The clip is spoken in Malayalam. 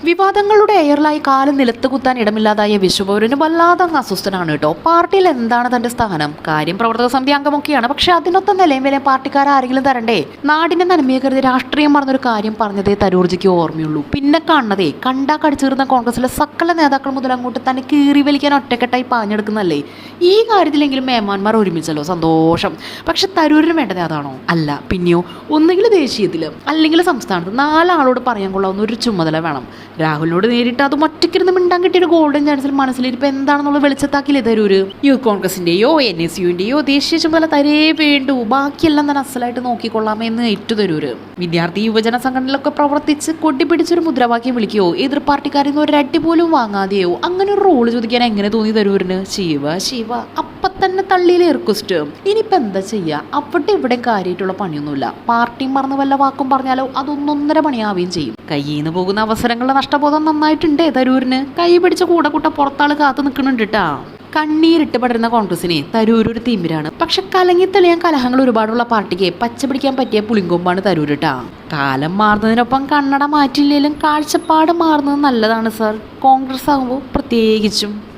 വിവാദങ്ങളുടെ എയറിലായി കാലം നിലത്ത് കുത്താൻ ഇടമില്ലാതായ വിശ്വപൗരന് വല്ലാതെ അങ്ങ് അസ്വസ്ഥനാണ് കേട്ടോ. പാർട്ടിയിൽ എന്താണ് തന്റെ സ്ഥാനം? കാര്യം പ്രവർത്തക സമിതി അംഗമൊക്കെയാണ്. പക്ഷെ അതിനൊത്ത നിലയും വിലയും പാർട്ടിക്കാരെങ്കിലും തരണ്ടേ? നാടിന്റെ നന്മയെ കരുതി രാഷ്ട്രീയം പറഞ്ഞൊരു കാര്യം പറഞ്ഞതേ തരൂർജിക്ക് ഓർമ്മയുള്ളൂ. പിന്നെ കാണുന്നതേ കണ്ടാ കടിച്ചീർന്ന കോൺഗ്രസിലെ സകല നേതാക്കൾ മുതൽ അങ്ങോട്ട് തന്നെ കീറി വലിക്കാൻ ഒറ്റക്കെട്ടായി പാഞ്ഞെടുക്കുന്നല്ലേ. ഈ കാര്യത്തിലെങ്കിലും മേമാന്മാർ ഒരുമിച്ചല്ലോ, സന്തോഷം. പക്ഷെ തരൂരിന് വേണ്ടത് അതാണോ? അല്ല. പിന്നെയോ ഒന്നുകിൽ ദേശീയത്തിൽ അല്ലെങ്കിൽ സംസ്ഥാനത്ത് നാലാളോട് പറയാൻ കൊള്ളാവുന്ന ഒരു ചുമതല വേണം. രാഹുലിനോട് നേരിട്ട് അതും ഒറ്റയ്ക്കിരുന്ന് മിണ്ടാൻ കിട്ടിയ ഒരു ഗോൾഡൻ ചാൻസിൽ മനസ്സിലിരിപ്പ് എന്താണെന്നുള്ള വെളിച്ചത്താക്കിയില്ലേ തരൂര്? യൂത്ത് കോൺഗ്രസിന്റെയോ NSUവിന്റെയോ ദേശീയ ചുമതല തരേ വേണ്ടു, ബാക്കിയെല്ലാം തന്നെ അസലായിട്ട് നോക്കിക്കൊള്ളാമെന്ന് ഏറ്റു തരൂര്. വിദ്യാർത്ഥി യുവജന സംഘടനയിലൊക്കെ പ്രവർത്തിച്ച് കൊടി പിടിച്ചൊരു മുദ്രാവാക്യം വിളിക്കുകയോ എതിർ പാർട്ടിക്കാരിൽ നിന്ന് ഒരു അടി പോലും വാങ്ങാതെയോ അങ്ങനെ ഒരു റോള് ചോദിക്കാൻ എങ്ങനെ തോന്നി തരൂരിന്? ശിവ അപ്പൊ തന്നെ തള്ളിയിലെ റിക്വസ്റ്റ്. ഇനിയിപ്പോൾ എന്താ ചെയ്യുക? അവിടെ ഇവിടെ കാര്യമായിട്ടുള്ള പണിയൊന്നുമില്ല. പാർട്ടിയും മറന്ന് വല്ല വാക്കും പറഞ്ഞാലോ അതൊന്നൊന്നര പണിയാവുകയും ചെയ്യും. കയ്യിൽ നിന്ന് പോകുന്ന അവസരങ്ങളുടെ നഷ്ടബോധം നന്നായിട്ടുണ്ട് തരൂരിന്. കൈ പിടിച്ച കൂടെ പുറത്താള് കാത്തു നിൽക്കുന്നുണ്ട് കേട്ടാ. കണ്ണീരിട്ട് പടരുന്ന കോൺഗ്രസിനെ തരൂർ ഒരു തീമിരാണ്. പക്ഷെ കലങ്ങി തെളിയാൻ കലഹങ്ങൾ ഒരുപാടുള്ള പാർട്ടിക്ക് പച്ച പിടിക്കാൻ പറ്റിയ പുളിങ്കൊമ്പാണ് തരൂരിട്ടാ. കാലം മാറുന്നതിനൊപ്പം കണ്ണട മാറ്റില്ലെങ്കിലും കാഴ്ചപ്പാട് മാറുന്നത് നല്ലതാണ് സർ. കോൺഗ്രസ് ആകുമ്പോൾ പ്രത്യേകിച്ചും.